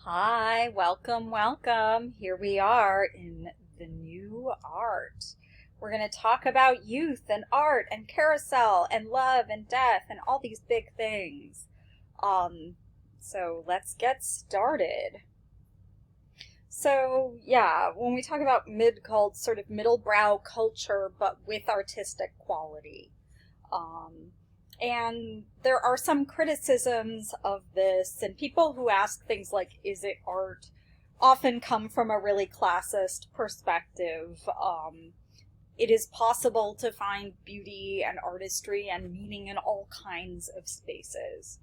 Hi, welcome, welcome. Here we are in the new art. We're going to talk about youth and art and carousel and love and death and all these big things. So let's get started. So yeah, when we talk about mid-cult, sort of middlebrow culture, but with artistic quality. And there are some criticisms of this, and people who ask things like, is it art, often come from a really classist perspective. It is possible to find beauty and artistry and meaning in all kinds of spaces.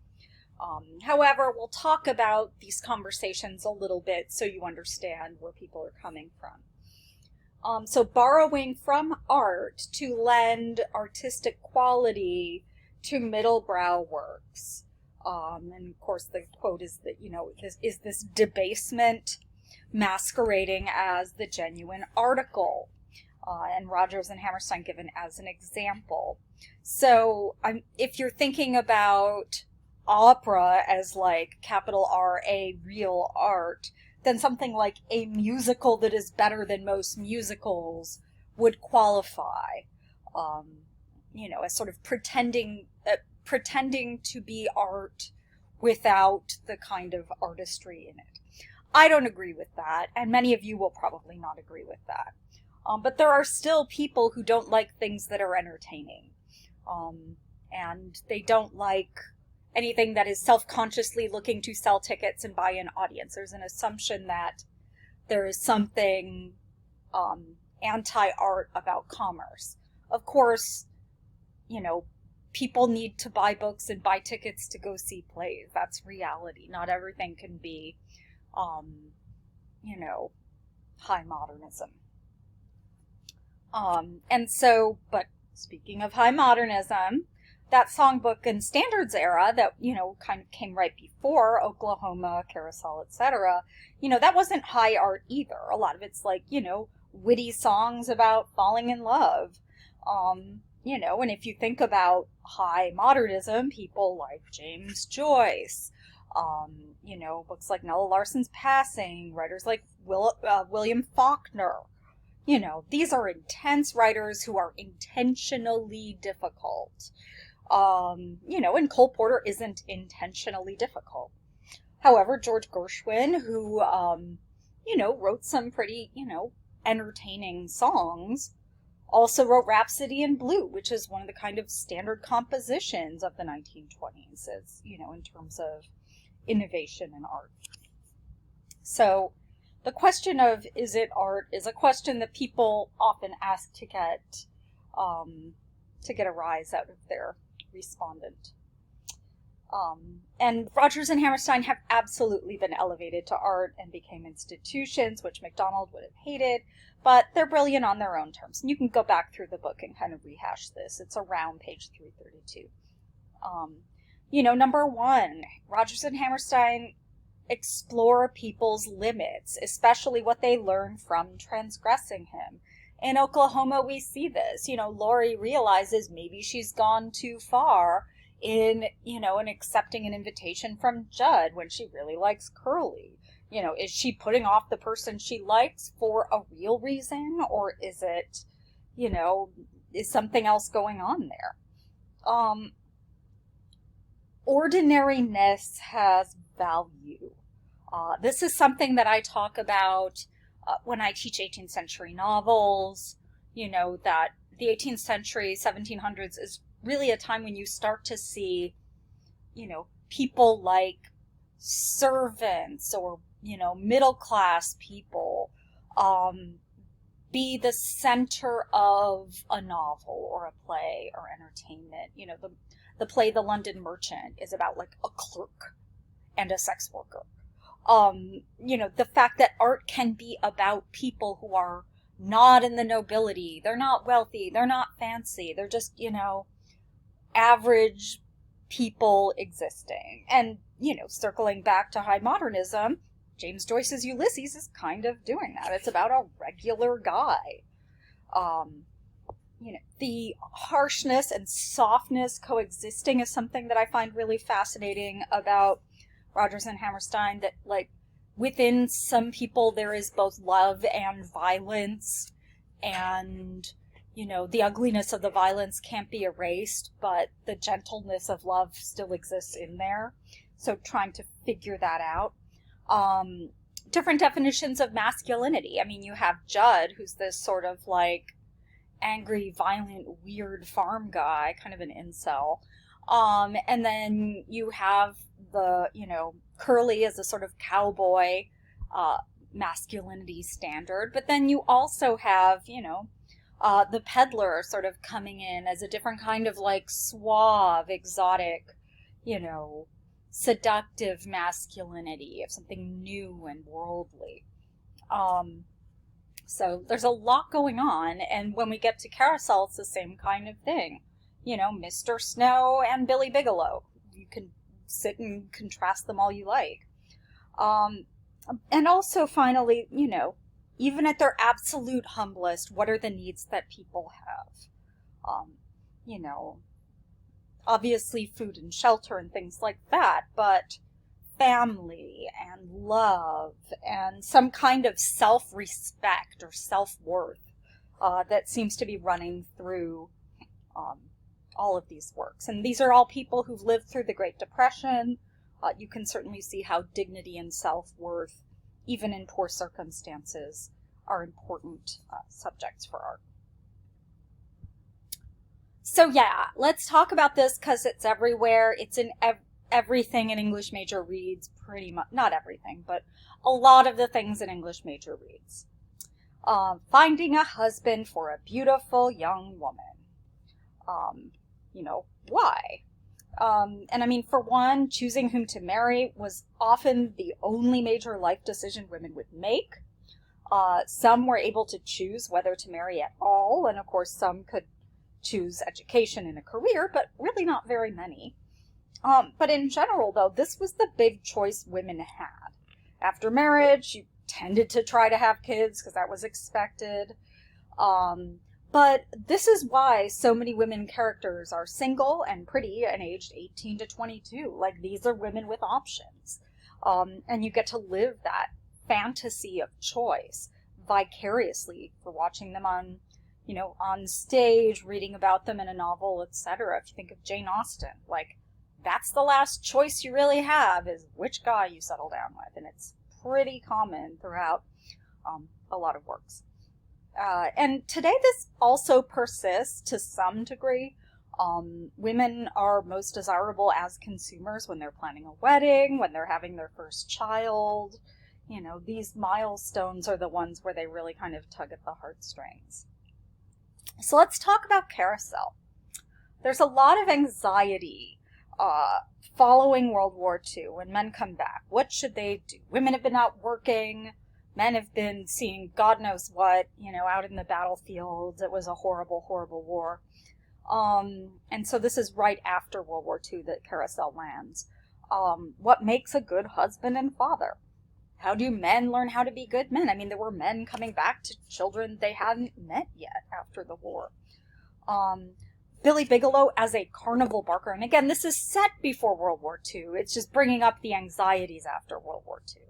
However, we'll talk about these conversations a little bit so you understand where people are coming from. So borrowing from art to lend artistic quality to middlebrow works. And of course the quote is that, this debasement masquerading as the genuine article. And Rogers and Hammerstein given as an example. So if you're thinking about opera as like capital R-A, real art, then something like a musical that is better than most musicals would qualify. As sort of pretending to be art without the kind of artistry in it. I don't agree with that, and many of you will probably not agree with that. But there are still people who don't like things that are entertaining. And they don't like anything that is self-consciously looking to sell tickets and buy an audience. There's an assumption that there is something anti-art about commerce. Of course, people need to buy books and buy tickets to go see plays. That's reality. Not everything can be, high modernism. But speaking of high modernism, that songbook and standards era that, kind of came right before Oklahoma, Carousel, etc., that wasn't high art either. A lot of it's like, witty songs about falling in love. And if you think about high modernism, people like James Joyce, books like Nella Larsen's Passing, writers like William Faulkner, these are intense writers who are intentionally difficult. And Cole Porter isn't intentionally difficult. However, George Gershwin, who, wrote some pretty, entertaining songs, also wrote Rhapsody in Blue, which is one of the kind of standard compositions of the 1920s, as, in terms of innovation in art. So the question of, is it art, is a question that people often ask to get a rise out of their respondent. And Rogers and Hammerstein have absolutely been elevated to art and became institutions, which MacDonald would have hated, but they're brilliant on their own terms. And you can go back through the book and kind of rehash this. It's around page 332. Number one, Rogers and Hammerstein explore people's limits, especially what they learn from transgressing him. In Oklahoma, we see this. Lori realizes maybe she's gone too far in accepting an invitation from Judd when she really likes Curly. Is she putting off the person she likes for a real reason, or is it, is something else going on there? Ordinariness has value. This is something that I talk about when I teach 18th century novels, that the 18th century, 1700s is really a time when you start to see, people like servants or, middle class people be the center of a novel or a play or entertainment. The play The London Merchant is about like a clerk and a sex worker. The fact that art can be about people who are not in the nobility, they're not wealthy, they're not fancy, they're just, average people existing. And, circling back to high modernism, James Joyce's Ulysses is kind of doing that. It's about a regular guy. The harshness and softness coexisting is something that I find really fascinating about Rogers and Hammerstein, that, like, within some people there is both love and violence, and, you know, the ugliness of the violence can't be erased, but the gentleness of love still exists in there. So trying to figure that out. Different definitions of masculinity. I mean, you have Judd, who's this sort of like angry, violent, weird farm guy, kind of an incel. And then you have the, you know, Curly as a sort of cowboy masculinity standard. But then you also have, you know, the peddler sort of coming in as a different kind of like suave, exotic, you know, seductive masculinity of something new and worldly. So there's a lot going on, and when we get to Carousel, it's the same kind of thing. You know, Mr. Snow and Billy Bigelow. You can sit and contrast them all you like. And also, finally, you know, even at their absolute humblest, what are the needs that people have? You know, obviously food and shelter and things like that, but family and love and some kind of self-respect or self-worth that seems to be running through all of these works. And these are all people who've lived through the Great Depression. You can certainly see how dignity and self-worth, even in poor circumstances, are important subjects for art. So yeah, let's talk about this because it's everywhere. It's in everything an English major reads, pretty much. Not everything, but a lot of the things an English major reads. Finding a husband for a beautiful young woman. You know, why? And I mean, for one, choosing whom to marry was often the only major life decision women would make. Some were able to choose whether to marry at all, and of course some could choose education and a career, but really not very many. But in general, though, this was the big choice women had. After marriage, you tended to try to have kids because that was expected. But this is why so many women characters are single and pretty and aged 18 to 22. Like, these are women with options. And you get to live that fantasy of choice vicariously for watching them on, you know, on stage, reading about them in a novel, etc. If you think of Jane Austen, like, that's the last choice you really have, is which guy you settle down with. And it's pretty common throughout a lot of works. And today this also persists to some degree. Women are most desirable as consumers when they're planning a wedding, when they're having their first child. You know, these milestones are the ones where they really kind of tug at the heartstrings. So let's talk about Carousel. There's a lot of anxiety following World War II when men come back. What should they do? Women have been out working. Men have been seeing God knows what, you know, out in the battlefield. It was a horrible, horrible war. And so this is right after World War II that Carousel lands. What makes a good husband and father? How do men learn how to be good men? I mean, there were men coming back to children they hadn't met yet after the war. Billy Bigelow as a carnival barker. And again, this is set before World War II. It's just bringing up the anxieties after World War II.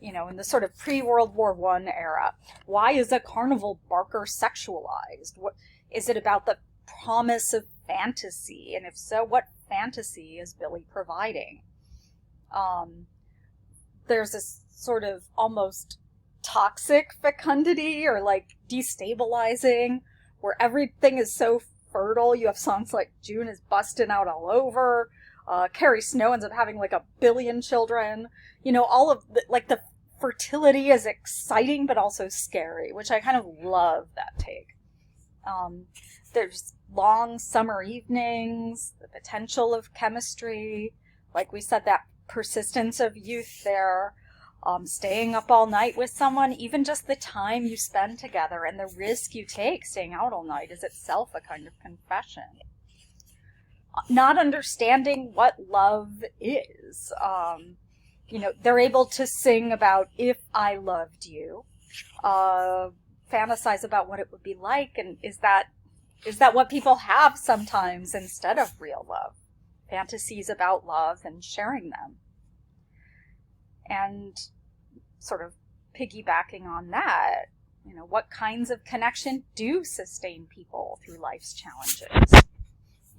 You know, in the sort of pre-World War I era. Why is a carnival barker sexualized? What is it about the promise of fantasy? And if so, what fantasy is Billy providing? There's this sort of almost toxic fecundity or like destabilizing where everything is so fertile. You have songs like June is busting out all over. Carrie Snow ends up having like 1 billion children. You know, all of the, like, the fertility is exciting but also scary, which I kind of love that take. There's long summer evenings, the potential of chemistry, like we said, that persistence of youth there, staying up all night with someone, even just the time you spend together and the risk you take staying out all night is itself a kind of confession. Not understanding what love is. You know, they're able to sing about if I loved you, fantasize about what it would be like, and is that what people have sometimes instead of real love? Fantasies about love and sharing them. And sort of piggybacking on that, what kinds of connection do sustain people through life's challenges?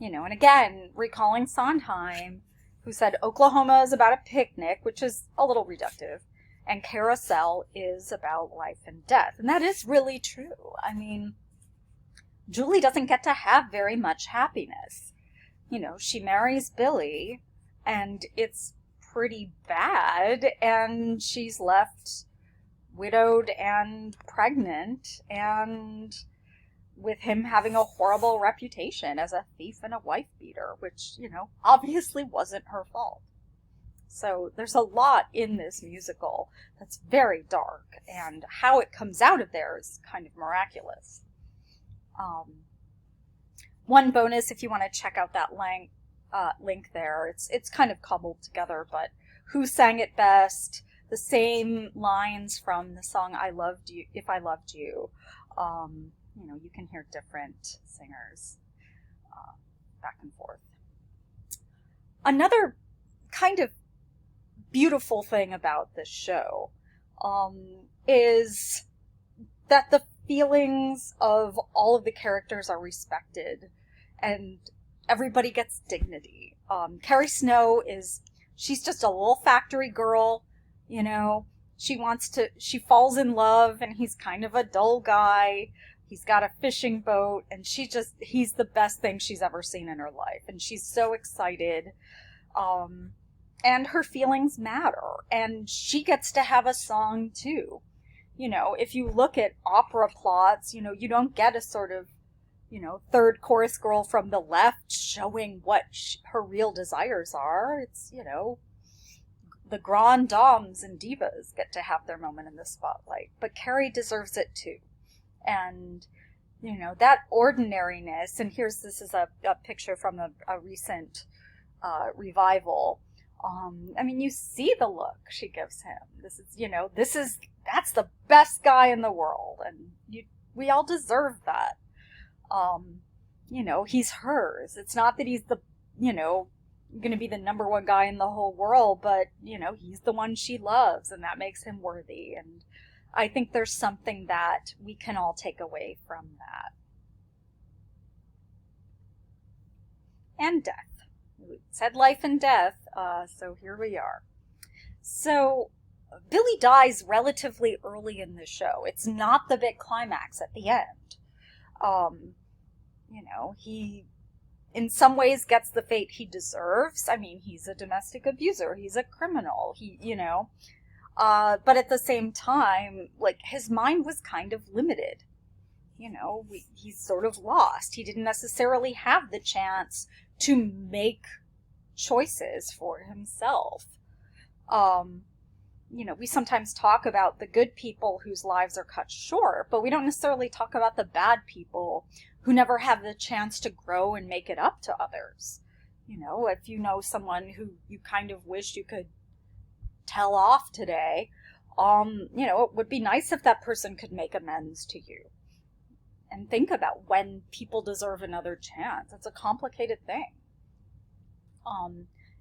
And again, recalling Sondheim, who said Oklahoma is about a picnic, which is a little reductive, and Carousel is about life and death. And that is really true. I mean, Julie doesn't get to have very much happiness. She marries Billy, and it's pretty bad, and she's left widowed and pregnant, and with him having a horrible reputation as a thief and a wife beater, which, obviously wasn't her fault. So there's a lot in this musical that's very dark, and how it comes out of there is kind of miraculous. One bonus, if you want to check out that link there, it's kind of cobbled together, but who sang it best? The same lines from the song "I Loved You," "If I Loved You." You can hear different singers back and forth. Another kind of beautiful thing about this show is that the feelings of all of the characters are respected and everybody gets dignity. Carrie Snow she's just a little factory girl, she falls in love and he's kind of a dull guy. He's got a fishing boat and he's the best thing she's ever seen in her life. And she's so excited. And her feelings matter. And she gets to have a song too. If you look at opera plots, you don't get a sort of, third chorus girl from the left showing what her real desires are. It's, the grand dames and divas get to have their moment in the spotlight. But Carrie deserves it too. And, that ordinariness, and this is a picture from a recent revival. You see the look she gives him. That's the best guy in the world, and we all deserve that. He's hers. It's not that he's going to be the number one guy in the whole world, but, he's the one she loves, and that makes him worthy. And I think there's something that we can all take away from that. And death. We said life and death, so here we are. So Billy dies relatively early in the show. It's not the big climax at the end. He in some ways gets the fate he deserves. He's a domestic abuser. He's a criminal. But at the same time, his mind was kind of limited. He's sort of lost. He didn't necessarily have the chance to make choices for himself. We sometimes talk about the good people whose lives are cut short, but we don't necessarily talk about the bad people who never have the chance to grow and make it up to others. If you know someone who you kind of wish you could tell off today, it would be nice if that person could make amends to you. And think about when people deserve another chance. It's a complicated thing.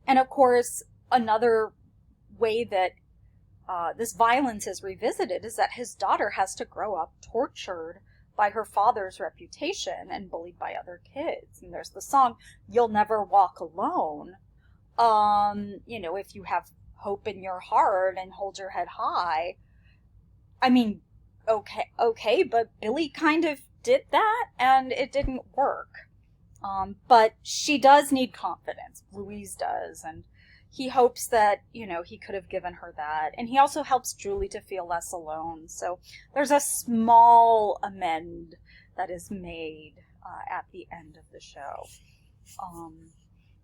And of course, another way that this violence is revisited is that his daughter has to grow up tortured by her father's reputation and bullied by other kids. And there's the song, "You'll Never Walk Alone." If you have hope in your heart and hold your head high. Okay, but Billy kind of did that and it didn't work. But she does need confidence. Louise does. And he hopes that, he could have given her that. And he also helps Julie to feel less alone. So there's a small amend that is made at the end of the show.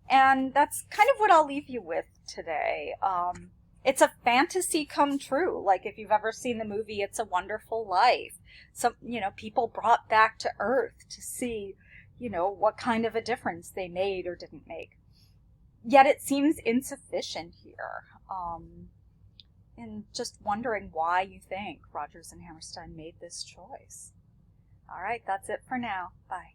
And that's kind of what I'll leave you with today. It's a fantasy come true. If you've ever seen the movie It's a Wonderful Life. Some, people brought back to Earth to see, what kind of a difference they made or didn't make. Yet it seems insufficient here. And just wondering why you think Rodgers and Hammerstein made this choice. All right, that's it for now. Bye.